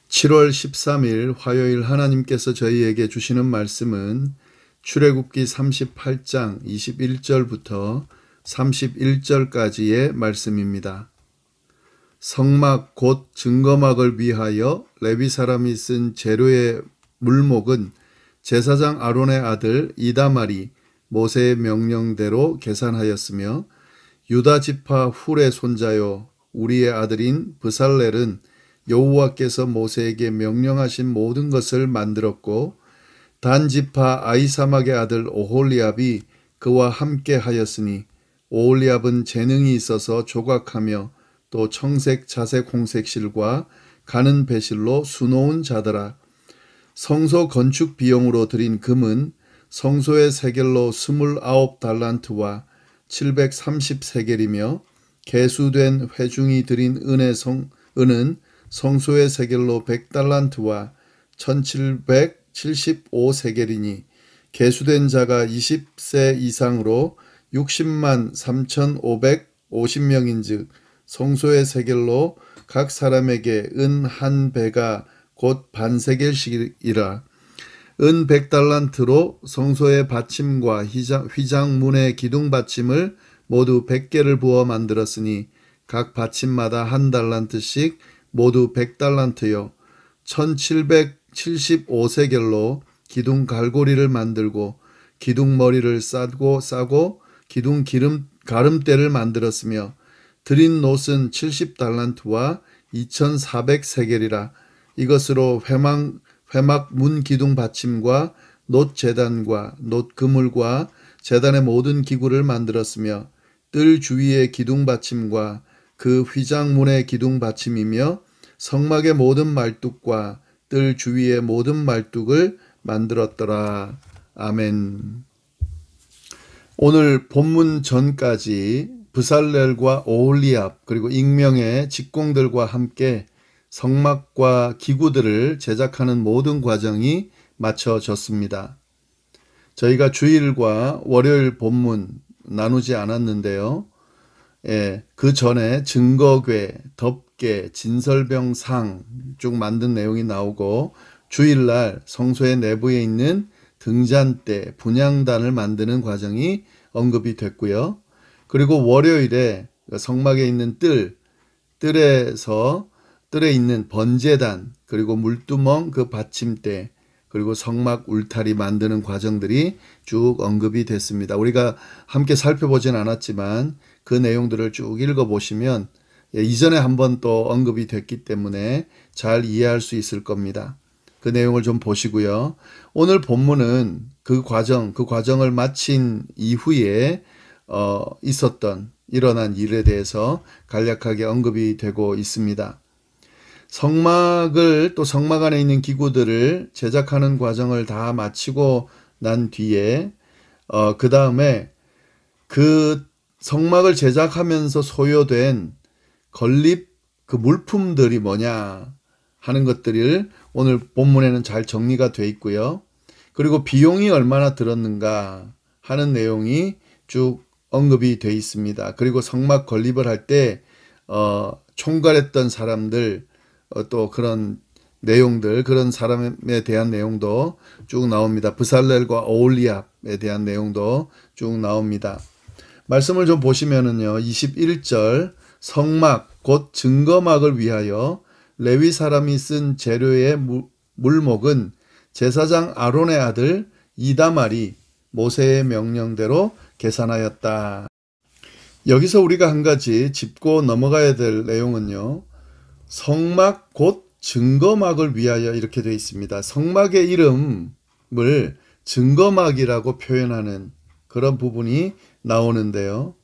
7월 13일 화요일 하나님께서 저희에게 주시는 말씀은 출애굽기 38장 21절부터 31절까지의 말씀입니다. 성막 곧 증거막을 위하여 레위 사람이 쓴 재료의 물목은 제사장 아론의 아들 이다말이 모세의 명령대로 계산하였으며 유다 지파 훌의 손자요 우리의 아들인 브살렐은 여호와께서 모세에게 명령하신 모든 것을 만들었고 단 지파 아히사막의 아들 오홀리압이 그와 함께 하였으니 오홀리압은 재능이 있어서 조각하며 또 청색 자색 홍색 실과 가는 배실로 수놓은 자더라. 성소 건축 비용으로 들인 금은 성소의 세겔로 29달란트와 730세겔이며 개수된 회중이 들인 은은 성소의 세겔로 100달란트와 1775세겔이니 개수된 자가 20세 이상으로 60만 3550명인즉 성소의 세겔로 각 사람에게 은 한 배가 곧 반세겔씩이라. 은 100달란트로 성소의 받침과 휘장문의 기둥 받침을 모두 100개를 부어 만들었으니 각 받침마다 한 달란트씩 모두 100달란트요 1775세겔로 기둥 갈고리를 만들고 기둥 머리를 싸고 기둥 가름대를 만들었으며 드린 놋은 70달란트와 2400세겔이라. 이것으로 회막 문 기둥 받침과 놋 제단과 놋 그물과 제단의 모든 기구를 만들었으며 뜰 주위의 기둥 받침과 그 휘장문의 기둥 받침이며 성막의 모든 말뚝과 뜰 주위의 모든 말뚝을 만들었더라. 아멘. 오늘 본문 전까지 브살렐과 오홀리압 그리고 익명의 직공들과 함께 성막과 기구들을 제작하는 모든 과정이 마쳐졌습니다. 저희가 주일과 월요일 본문 나누지 않았는데요. 그 전에 증거궤, 덮개, 진설병 상 쭉 만든 내용이 나오고 주일날 성소의 내부에 있는 등잔대, 분향단을 만드는 과정이 언급이 됐고요. 그리고 월요일에 성막에 있는 뜰에 있는 번제단, 그리고 물두멍 그 받침대, 그리고 성막 울타리 만드는 과정들이 쭉 언급이 됐습니다. 우리가 함께 살펴보진 않았지만 그 내용들을 쭉 읽어보시면 이전에 한번 또 언급이 됐기 때문에 잘 이해할 수 있을 겁니다. 그 내용을 좀 보시고요. 오늘 본문은 그 과정을 마친 이후에 일어난 일에 대해서 간략하게 언급이 되고 있습니다. 성막을 또 성막 안에 있는 기구들을 제작하는 과정을 다 마치고 난 뒤에 그 다음에 그 성막을 제작하면서 소요된 건립 그 물품들이 뭐냐 하는 것들을 오늘 본문에는 잘 정리가 돼 있고요. 그리고 비용이 얼마나 들었는가 하는 내용이 쭉 언급이 돼 있습니다. 그리고 성막 건립을 할 때 총괄했던 사람들 또 그런 내용들, 그런 사람에 대한 내용도 쭉 나옵니다. 브살렐과 오홀리압에 대한 내용도 쭉 나옵니다. 말씀을 좀 보시면은요. 21절 성막 곧 증거막을 위하여 레위 사람이 쓴 재료의 물목은 제사장 아론의 아들 이다말이 모세의 명령대로 계산하였다. 여기서 우리가 한 가지 짚고 넘어가야 될 내용은요. 성막 곧 증거막을 위하여 이렇게 되어 있습니다. 성막의 이름을 증거막이라고 표현하는 그런 부분이 나오는데요.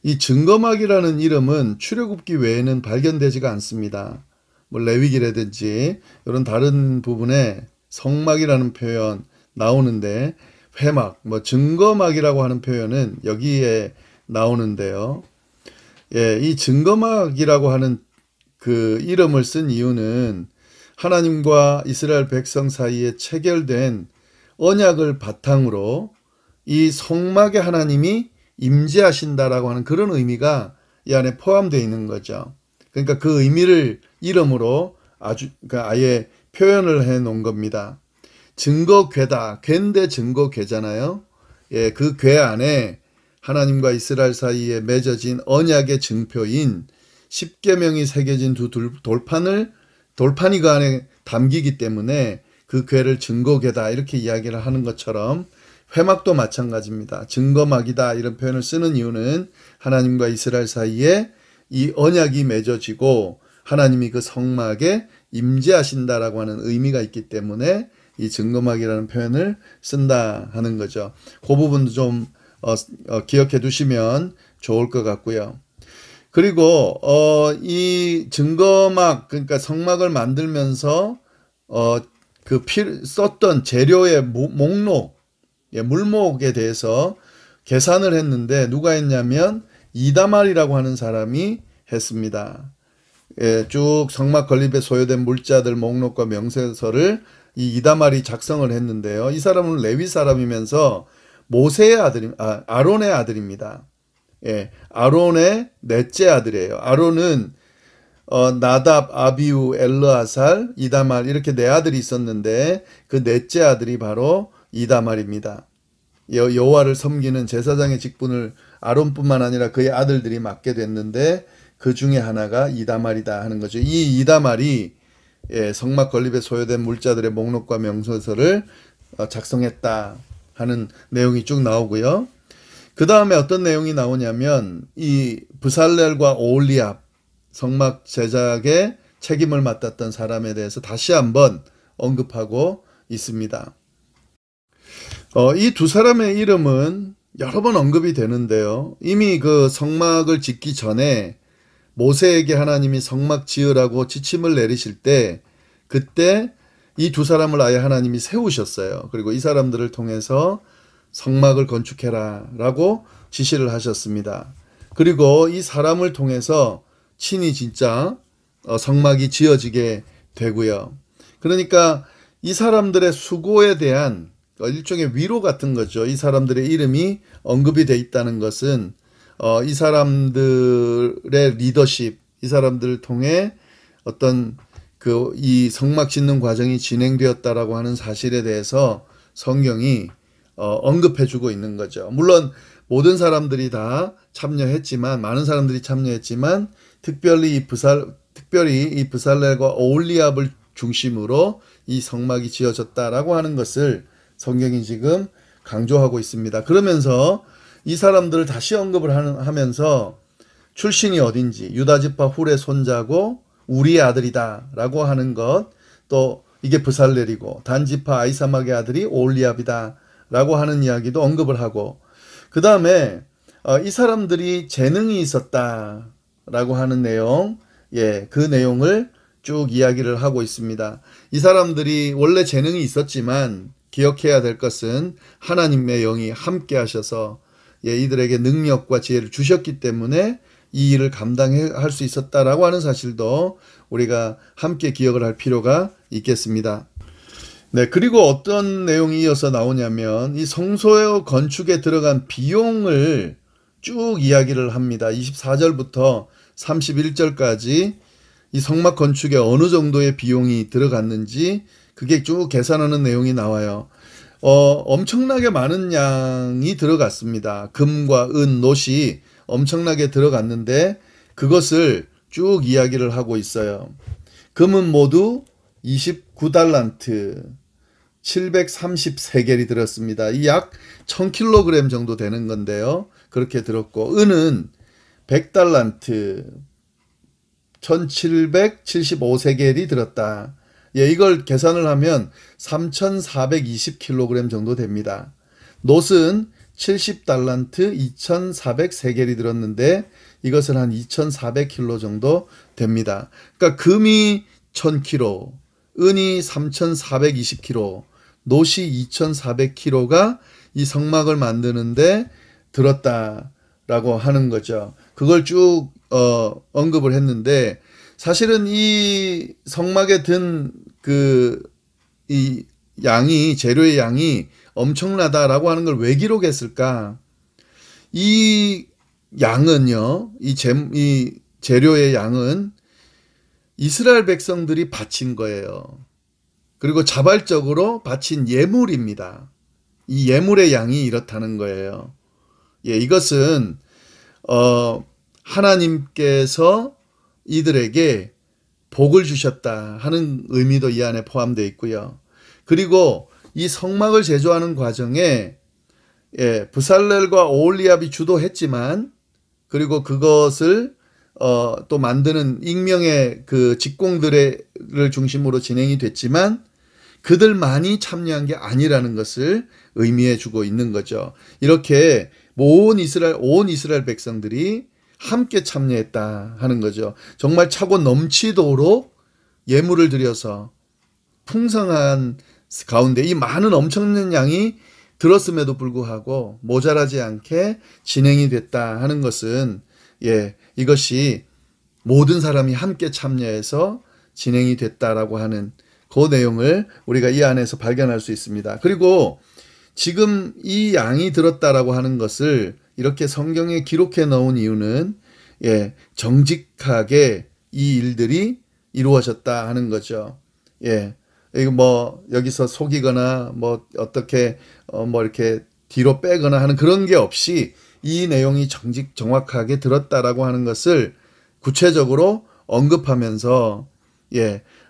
이 증거막이라는 이름은 출애굽기 외에는 발견되지가 않습니다. 레위기라든지 이런 다른 부분에 성막이라는 표현 나오는데 회막, 증거막이라고 하는 표현은 여기에 나오는데요. 이 증거막이라고 하는 그 이름을 쓴 이유는 하나님과 이스라엘 백성 사이에 체결된 언약을 바탕으로 이 성막에 하나님이 임재하신다라고 하는 그런 의미가 이 안에 포함되어 있는 거죠. 그러니까 그 의미를 이름으로 아예 표현을 해 놓은 겁니다. 증거궤다. 궤인데 증거궤잖아요. 예, 그 궤 안에 하나님과 이스라엘 사이에 맺어진 언약의 증표인 십계명이 새겨진 두 돌판이 그 안에 담기기 때문에 그 궤를 증거궤다 이렇게 이야기를 하는 것처럼 회막도 마찬가지입니다. 증거막이다 이런 표현을 쓰는 이유는 하나님과 이스라엘 사이에 이 언약이 맺어지고 하나님이 그 성막에 임재하신다라고 하는 의미가 있기 때문에 이 증거막이라는 표현을 쓴다 하는 거죠. 그 부분도 좀 기억해 두시면 좋을 것 같고요. 그리고 이 증거막, 그러니까 성막을 만들면서 썼던 재료의 목록, 물목에 대해서 계산을 했는데 누가 했냐면 이다말이라고 하는 사람이 했습니다. 예, 쭉 성막 건립에 소요된 물자들 목록과 명세서를 이 이다말이 작성을 했는데요. 이 사람은 레위 사람이면서 아론의 아들입니다. 예, 아론의 넷째 아들이에요. 아론은 나답, 아비우, 엘르아살, 이다말 이렇게 네 아들이 있었는데 그 넷째 아들이 바로 이다말입니다. 여호와를 섬기는 제사장의 직분을 아론뿐만 아니라 그의 아들들이 맡게 됐는데 그 중에 하나가 이다말이다 하는 거죠. 이 이다말이 성막 건립에 소요된 물자들의 목록과 명서서를 작성했다 하는 내용이 쭉 나오고요. 그 다음에 어떤 내용이 나오냐면 이 브살렐과 오홀리압 성막 제작에 책임을 맡았던 사람에 대해서 다시 한번 언급하고 있습니다. 이 두 사람의 이름은 여러 번 언급이 되는데요. 이미 그 성막을 짓기 전에 모세에게 하나님이 성막 지으라고 지침을 내리실 때 그때 이 두 사람을 아예 하나님이 세우셨어요. 그리고 이 사람들을 통해서 성막을 건축해라 라고 지시를 하셨습니다. 그리고 이 사람을 통해서 친히 진짜 성막이 지어지게 되고요. 그러니까 이 사람들의 수고에 대한 일종의 위로 같은 거죠. 이 사람들의 이름이 언급이 돼 있다는 것은 이 사람들의 리더십, 이 사람들을 통해 어떤 이 성막 짓는 과정이 진행되었다라고 하는 사실에 대해서 성경이 언급해주고 있는 거죠. 물론 모든 사람들이 다 참여했지만, 많은 사람들이 참여했지만, 특별히 이 브살렐과 오홀리압을 중심으로 이 성막이 지어졌다라고 하는 것을 성경이 지금 강조하고 있습니다. 그러면서 이 사람들을 다시 언급을 하면서 출신이 어딘지, 유다지파 훌의 손자고 우리의 아들이다 라고 하는 것, 또 이게 브살렐이고 단지파 아이사막의 아들이 오홀리압이다 라고 하는 이야기도 언급을 하고, 그 다음에 이 사람들이 재능이 있었다 라고 하는 내용, 그 내용을 쭉 이야기를 하고 있습니다. 이 사람들이 원래 재능이 있었지만 기억해야 될 것은 하나님의 영이 함께 하셔서 이들에게 능력과 지혜를 주셨기 때문에 이 일을 감당할 수 있었다라고 하는 사실도 우리가 함께 기억을 할 필요가 있겠습니다. 네, 그리고 어떤 내용이 이어서 나오냐면 이 성소 건축에 들어간 비용을 쭉 이야기를 합니다. 24절부터 31절까지 이 성막 건축에 어느 정도의 비용이 들어갔는지 그게 쭉 계산하는 내용이 나와요. 엄청나게 많은 양이 들어갔습니다. 금과 은, 놋이 엄청나게 들어갔는데 그것을 쭉 이야기를 하고 있어요. 금은 모두 29달란트 733겔이 들었습니다. 이 약 1000kg 정도 되는 건데요. 그렇게 들었고, 은은 100달란트 1775세겔이 들었다. 이걸 계산을 하면 3420kg 정도 됩니다. 놋은 70달란트 2400세겔이 들었는데 이것은 한 2400kg 정도 됩니다. 그러니까 금이 1000kg, 은이 3420kg, 놋이 2400kg가 이 성막을 만드는데 들었다라고 하는 거죠. 그걸 쭉 언급을 했는데, 사실은 이 성막에 든 이 양이, 재료의 양이 엄청나다라고 하는 걸 왜 기록했을까? 이 양은요, 이 재료의 양은 이스라엘 백성들이 바친 거예요. 그리고 자발적으로 바친 예물입니다. 이 예물의 양이 이렇다는 거예요. 예, 이것은 하나님께서 이들에게 복을 주셨다 하는 의미도 이 안에 포함되어 있고요. 그리고 이 성막을 제조하는 과정에 브살렐과 오홀리압이 주도했지만, 그리고 그것을 또 만드는 익명의 그 직공들을 중심으로 진행이 됐지만 그들만이 참여한 게 아니라는 것을 의미해 주고 있는 거죠. 이렇게 온 이스라엘 백성들이 함께 참여했다 하는 거죠. 정말 차고 넘치도록 예물을 드려서 풍성한 가운데 이 많은 엄청난 양이 들었음에도 불구하고 모자라지 않게 진행이 됐다 하는 것은, 이것이 모든 사람이 함께 참여해서 진행이 됐다라고 하는 그 내용을 우리가 이 안에서 발견할 수 있습니다. 그리고 지금 이 양이 들었다라고 하는 것을 이렇게 성경에 기록해 놓은 이유는 정직하게 이 일들이 이루어졌다 하는 거죠. 이거 뭐 여기서 속이거나 뭐 어떻게 뭐 이렇게 뒤로 빼거나 하는 그런 게 없이 이 내용이 정확하게 들었다라고 하는 것을 구체적으로 언급하면서,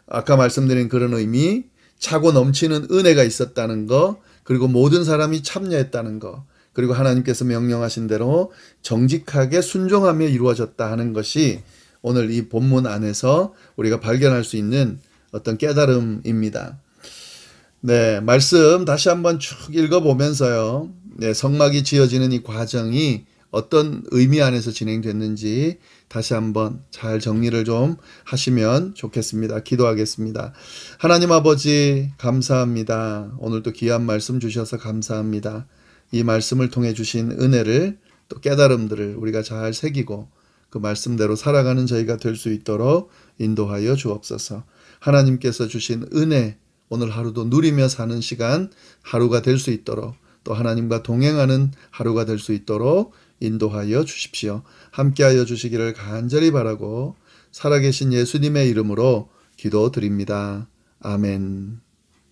아까 말씀드린 그런 의미, 차고 넘치는 은혜가 있었다는 거, 그리고 모든 사람이 참여했다는 거, 그리고 하나님께서 명령하신 대로 정직하게 순종하며 이루어졌다 하는 것이 오늘 이 본문 안에서 우리가 발견할 수 있는 어떤 깨달음입니다. 말씀 다시 한번 쭉 읽어보면서요. 성막이 지어지는 이 과정이 어떤 의미 안에서 진행됐는지 다시 한번 잘 정리를 좀 하시면 좋겠습니다. 기도하겠습니다. 하나님 아버지 감사합니다. 오늘도 귀한 말씀 주셔서 감사합니다. 이 말씀을 통해 주신 은혜를, 또 깨달음들을 우리가 잘 새기고 그 말씀대로 살아가는 저희가 될 수 있도록 인도하여 주옵소서. 하나님께서 주신 은혜, 오늘 하루도 누리며 사는 시간 하루가 될 수 있도록, 또 하나님과 동행하는 하루가 될 수 있도록 인도하여 주십시오. 함께하여 주시기를 간절히 바라고 살아계신 예수님의 이름으로 기도드립니다. 아멘.